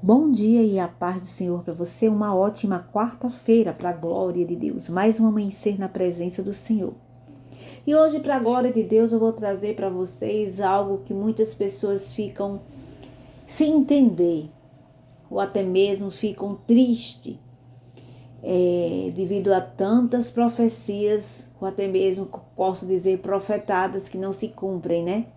Bom dia e a paz do Senhor para você. Uma ótima quarta-feira para a glória de Deus. Mais um amanhecer na presença do Senhor. E hoje, para a glória de Deus, eu vou trazer para vocês algo que muitas pessoas ficam sem entender, ou até mesmo ficam tristes, devido a tantas profecias, ou até mesmo, posso dizer, profetadas que não se cumprem, né?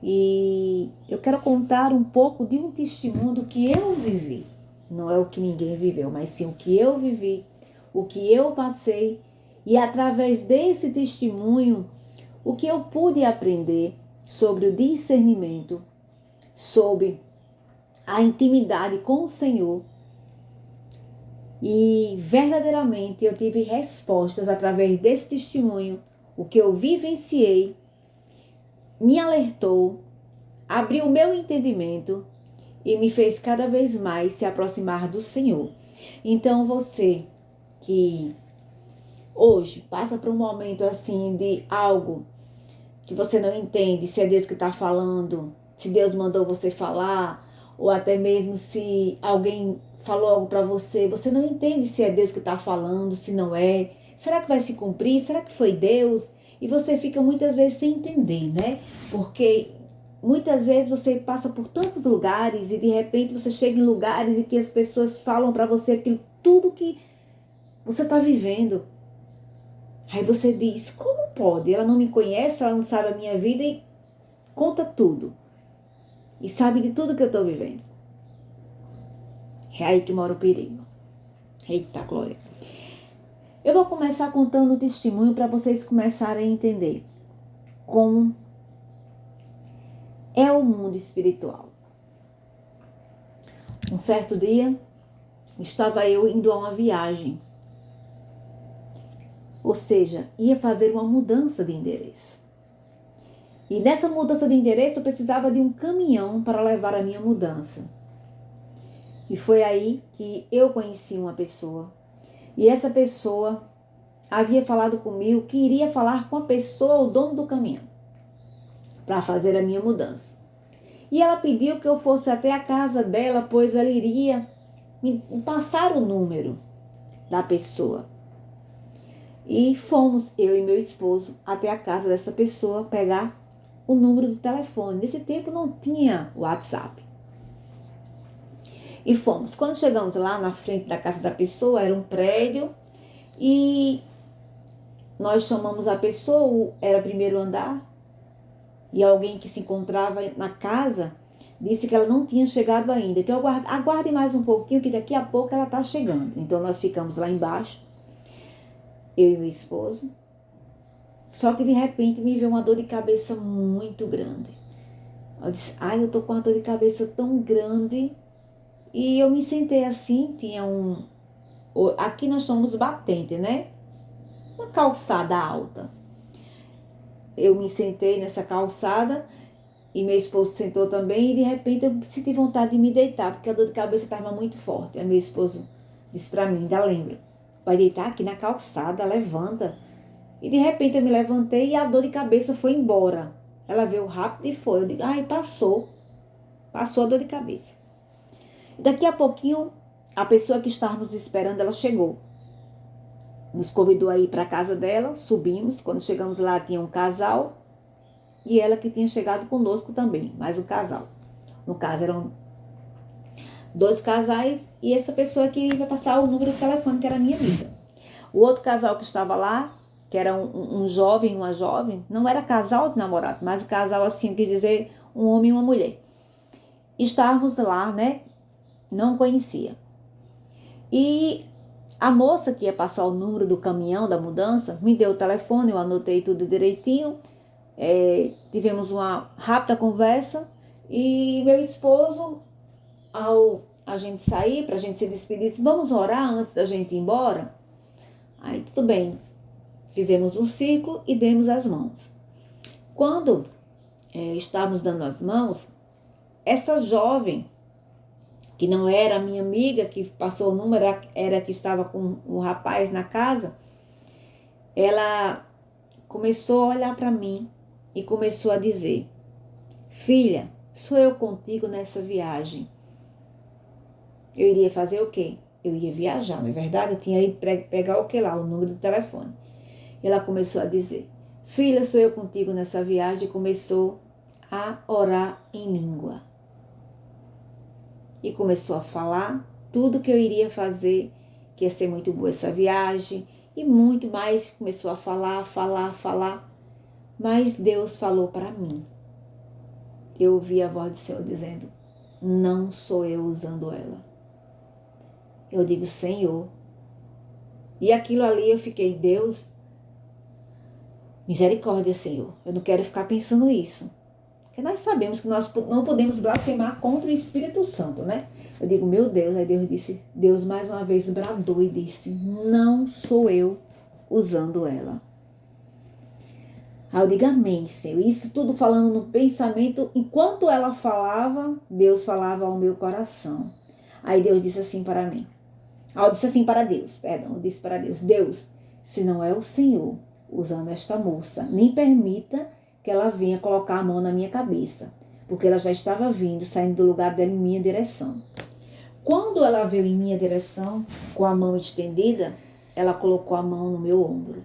E eu quero contar um pouco de um testemunho que eu vivi. Não é o que ninguém viveu, mas sim o que eu vivi, o que eu passei. E através desse testemunho, o que eu pude aprender sobre o discernimento, sobre a intimidade com o Senhor. E verdadeiramente eu tive respostas através desse testemunho. O que eu vivenciei me alertou, abriu o meu entendimento e me fez cada vez mais se aproximar do Senhor. Então você que hoje passa por um momento assim de algo que você não entende, se é Deus que está falando, se Deus mandou você falar, ou até mesmo se alguém falou algo para você, você não entende se é Deus que está falando, se não é. Será que vai se cumprir? Será que foi Deus? E você fica muitas vezes sem entender, né? Porque muitas vezes você passa por tantos lugares e de repente você chega em lugares e que as pessoas falam para você aquilo, tudo que você está vivendo. Aí você diz, como pode? Ela não me conhece, ela não sabe a minha vida e conta tudo. E sabe de tudo que eu estou vivendo. É aí que mora o perigo. Eita glória. Eu vou começar contando o testemunho para vocês começarem a entender como é o mundo espiritual. Um certo dia, estava eu indo a uma viagem. Ou seja, ia fazer uma mudança de endereço. E nessa mudança de endereço eu precisava de um caminhão para levar a minha mudança. E foi aí que eu conheci uma pessoa. E essa pessoa havia falado comigo que iria falar com a pessoa, o dono do caminhão, para fazer a minha mudança. E ela pediu que eu fosse até a casa dela, pois ela iria me passar o número da pessoa. E fomos, eu e meu esposo, até a casa dessa pessoa pegar o número do telefone. Nesse tempo não tinha WhatsApp. E fomos. Quando chegamos lá na frente da casa da pessoa, era um prédio e nós chamamos a pessoa, era primeiro andar, e alguém que se encontrava na casa disse que ela não tinha chegado ainda. Então aguarde mais um pouquinho que daqui a pouco ela está chegando. Então nós ficamos lá embaixo, eu e meu esposo. Só que de repente me veio uma dor de cabeça muito grande. Eu disse, eu tô com uma dor de cabeça tão grande. E eu me sentei assim, tinha aqui nós somos batente, né? Uma calçada alta. Eu me sentei nessa calçada e meu esposo sentou também e de repente eu senti vontade de me deitar, porque a dor de cabeça estava muito forte. Aí meu esposo disse para mim, ainda lembro, vai deitar aqui na calçada, levanta. E de repente eu me levantei e a dor de cabeça foi embora. Ela veio rápido e foi. Eu digo, passou a dor de cabeça. E daqui a pouquinho, a pessoa que estávamos esperando, ela chegou. Nos convidou a ir para a casa dela, subimos. Quando chegamos lá, tinha um casal e ela que tinha chegado conosco também, mais um casal. No caso, eram dois casais e essa pessoa que ia passar o número do telefone, que era minha amiga. O outro casal que estava lá, que era um jovem e uma jovem, não era casal de namorado, mas casal assim, quer dizer, um homem e uma mulher. Estávamos lá, né? Não conhecia. E a moça que ia passar o número do caminhão da mudança me deu o telefone, eu anotei tudo direitinho. Tivemos uma rápida conversa e meu esposo, ao a gente sair, para a gente se despedir, disse, vamos orar antes da gente ir embora? Aí tudo bem, fizemos um círculo e demos as mãos. Quando estávamos dando as mãos, essa jovem, que não era a minha amiga, que passou o número, era que estava com o rapaz na casa, ela começou a olhar para mim e começou a dizer, filha, sou eu contigo nessa viagem. Eu iria fazer o quê? Eu ia viajar, não é verdade? Eu tinha ido pegar o que lá? O número do telefone. E ela começou a dizer: filha, sou eu contigo nessa viagem. E começou a orar em língua. E começou a falar tudo que eu iria fazer, que ia ser muito boa essa viagem. E muito mais. Começou a falar. Mas Deus falou para mim. Eu ouvi a voz do Senhor dizendo: não sou eu usando ela. Eu digo: Senhor. E aquilo ali eu fiquei: Deus, misericórdia, Senhor. Eu não quero ficar pensando isso. Porque nós sabemos que nós não podemos blasfemar contra o Espírito Santo, né? Eu digo: meu Deus. Aí Deus mais uma vez bradou e disse: não sou eu usando ela. Aí eu digo: amém, Senhor. Isso tudo falando no pensamento. Enquanto ela falava, Deus falava ao meu coração. Aí Deus disse assim para mim. Eu disse assim para Deus, eu disse para Deus: Deus, se não é o Senhor usando esta moça, nem permita que ela venha colocar a mão na minha cabeça, porque ela já estava vindo, saindo do lugar dela em minha direção. Quando ela veio em minha direção, com a mão estendida, ela colocou a mão no meu ombro.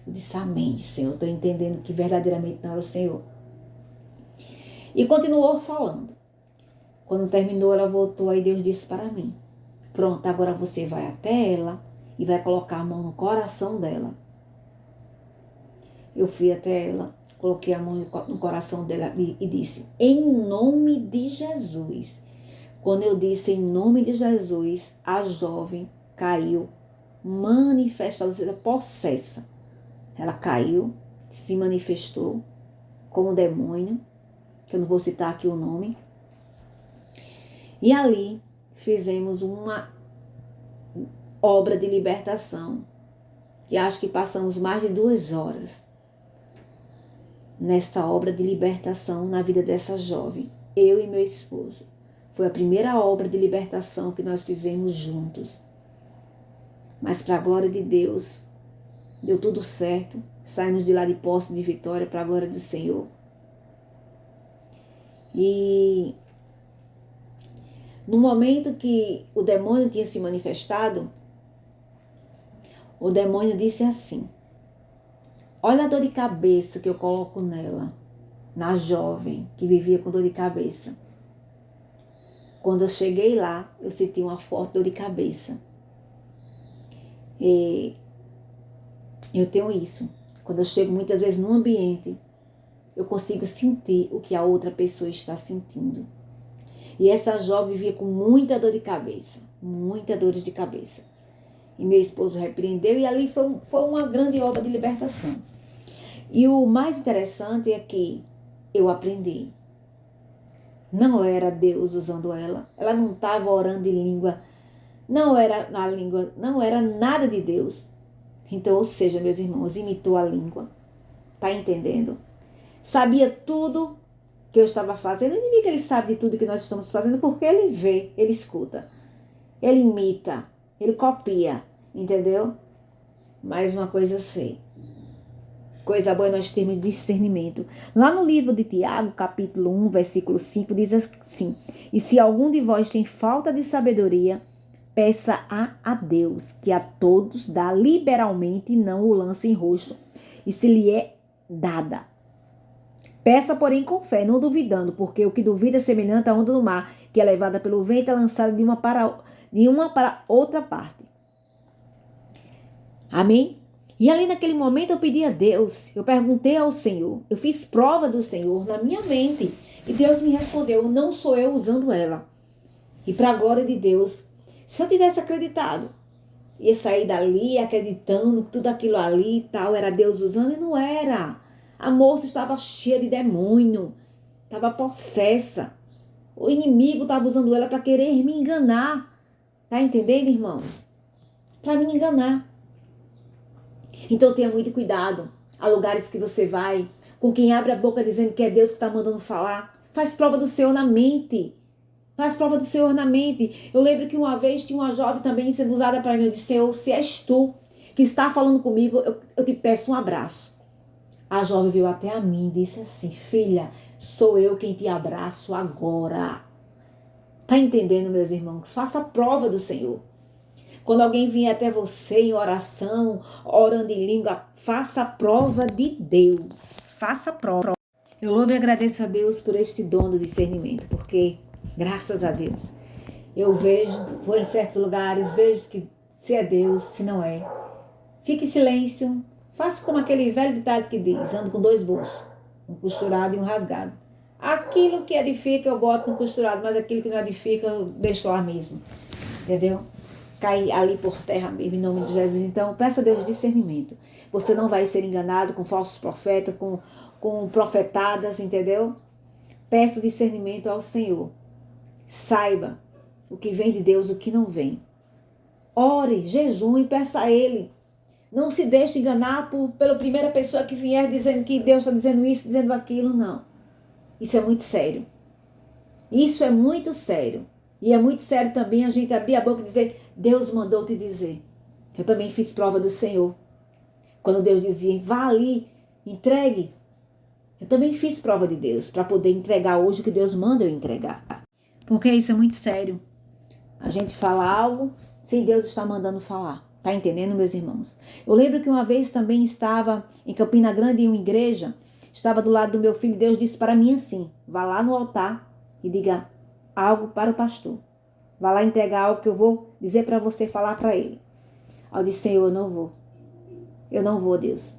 Eu disse: amém, Senhor. Estou entendendo que verdadeiramente não era o Senhor. E continuou falando. Quando terminou, ela voltou, aí Deus disse para mim: pronto, agora você vai até ela e vai colocar a mão no coração dela. Eu fui até ela, coloquei a mão no coração dela e disse: em nome de Jesus. Quando eu disse em nome de Jesus, a jovem caiu manifestada, ou seja, possessa. Ela caiu, se manifestou como demônio, que eu não vou citar aqui o nome. E ali fizemos uma obra de libertação. E acho que passamos mais de 2 horas nesta obra de libertação na vida dessa jovem. Eu e meu esposo. Foi a primeira obra de libertação que nós fizemos juntos. Mas para a glória de Deus, deu tudo certo. Saímos de lá de posse de vitória para a glória do Senhor. E no momento que o demônio tinha se manifestado, o demônio disse assim: olha a dor de cabeça que eu coloco nela, na jovem que vivia com dor de cabeça. Quando eu cheguei lá, eu senti uma forte dor de cabeça. E eu tenho isso. Quando eu chego muitas vezes num ambiente, eu consigo sentir o que a outra pessoa está sentindo. E essa jovem vivia com muita dor de cabeça, muita dor de cabeça. E meu esposo repreendeu e ali foi uma grande obra de libertação. E o mais interessante é que eu aprendi. Não era Deus usando ela. Ela não estava orando em língua. Não era na língua, não era nada de Deus. Então, ou seja, meus irmãos, imitou a língua. Tá entendendo? Sabia tudo que eu estava fazendo. Eu não digo que ele sabe de tudo que nós estamos fazendo, porque ele vê, ele escuta. Ele imita, ele copia, entendeu? Mais uma coisa eu sei. Coisa boa é nós termos discernimento. Lá no livro de Tiago, capítulo 1, versículo 5, diz assim: e se algum de vós tem falta de sabedoria, peça a Deus, que a todos dá liberalmente e não o lance em rosto, e se lhe é dada. Peça, porém, com fé, não duvidando, porque o que duvida é semelhante à onda do mar, que é levada pelo vento e é lançada de uma para outra parte. Amém? E ali naquele momento eu pedi a Deus, eu perguntei ao Senhor, eu fiz prova do Senhor na minha mente. E Deus me respondeu: não sou eu usando ela. E para a glória de Deus, se eu tivesse acreditado, ia sair dali acreditando que tudo aquilo ali e tal era Deus usando, e não era. A moça estava cheia de demônio, estava possessa. O inimigo estava usando ela para querer me enganar. Tá entendendo, irmãos? Para me enganar. Então tenha muito cuidado. Há lugares que você vai, com quem abre a boca dizendo que é Deus que está mandando falar. Faz prova do Senhor na mente. Faz prova do Senhor na mente. Eu lembro que uma vez tinha uma jovem também sendo usada para mim. Eu disse: Senhor, se és tu que está falando comigo, eu te peço um abraço. A jovem veio até a mim e disse assim: filha, sou eu quem te abraço agora. Tá entendendo, meus irmãos? Faça a prova do Senhor. Quando alguém vier até você em oração, orando em língua, faça a prova de Deus. Faça a prova. Eu louvo e agradeço a Deus por este dom do discernimento, porque, graças a Deus, eu vejo, vou em certos lugares, vejo que se é Deus, se não é. Fique em silêncio, faça como aquele velho ditado que diz, ando com dois bolsos, um costurado e um rasgado. Aquilo que edifica eu boto no costurado, mas aquilo que não edifica eu deixo lá mesmo, entendeu? Cai ali por terra mesmo, em nome de Jesus. Então, peça a Deus discernimento. Você não vai ser enganado com falsos profetas, com profetadas, entendeu? Peça discernimento ao Senhor. Saiba o que vem de Deus, o que não vem. Ore, jejum e peça a Ele. Não se deixe enganar pela primeira pessoa que vier dizendo que Deus está dizendo isso, dizendo aquilo, não. Isso é muito sério. Isso é muito sério. E é muito sério também a gente abrir a boca e dizer, Deus mandou te dizer. Eu também fiz prova do Senhor. Quando Deus dizia, vá ali, entregue. Eu também fiz prova de Deus para poder entregar hoje o que Deus manda eu entregar. Porque isso é muito sério. A gente fala algo sem Deus estar mandando falar. Tá entendendo, meus irmãos? Eu lembro que uma vez também estava em Campina Grande em uma igreja, estava do lado do meu filho, Deus disse para mim assim, vá lá no altar e diga algo para o pastor. Vá lá entregar algo que eu vou dizer para você falar para ele. Aí eu disse, Senhor, eu não vou. Eu não vou, Deus.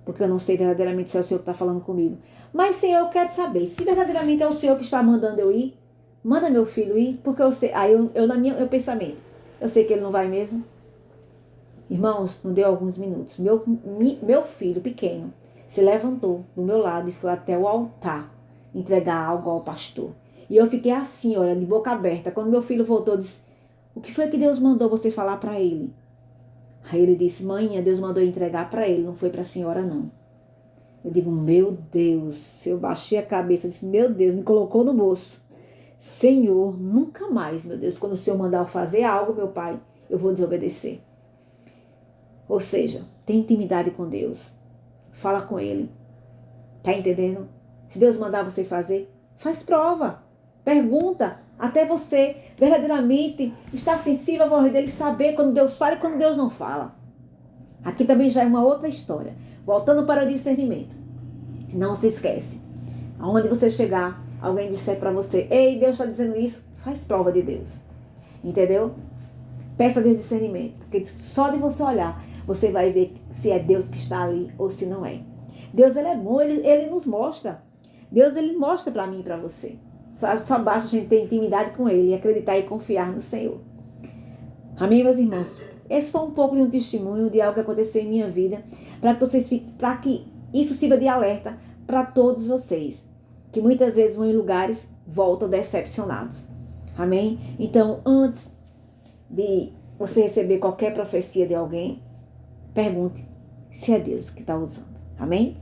Porque eu não sei verdadeiramente se é o Senhor que está falando comigo. Mas, Senhor, eu quero saber. Se verdadeiramente é o Senhor que está mandando eu ir, manda meu filho ir, porque eu sei. Aí meu pensamento, eu sei que ele não vai mesmo. Irmãos, não deu alguns minutos. Meu filho pequeno se levantou do meu lado e foi até o altar entregar algo ao pastor. E eu fiquei assim, olha, de boca aberta. Quando meu filho voltou, eu disse, o que foi que Deus mandou você falar para ele? Aí ele disse, mãe, Deus mandou entregar para ele, não foi para a senhora não. Eu digo, meu Deus, eu baixei a cabeça, eu disse, meu Deus, me colocou no bolso. Senhor, nunca mais, meu Deus, quando o Senhor mandar eu fazer algo, meu pai, eu vou desobedecer. Ou seja, tem intimidade com Deus. Fala com Ele. Tá entendendo? Se Deus mandar você fazer, faz prova. Pergunta. Até você verdadeiramente estar sensível à voz dele, saber quando Deus fala e quando Deus não fala. Aqui também já é uma outra história. Voltando para o discernimento. Não se esquece. Aonde você chegar, alguém disser para você, ei, Deus está dizendo isso, faz prova de Deus. Entendeu? Peça a Deus discernimento. Porque só de você olhar, você vai ver se é Deus que está ali ou se não é. Deus, ele é bom, ele nos mostra. Deus, ele mostra para mim e para você. Só basta a gente ter intimidade com ele e acreditar e confiar no Senhor. Amém, meus irmãos? Esse foi um pouco de um testemunho de algo que aconteceu em minha vida, para que isso sirva de alerta para todos vocês, que muitas vezes vão em lugares, voltam decepcionados. Amém? Então, antes de você receber qualquer profecia de alguém, pergunte se é Deus que está usando. Amém?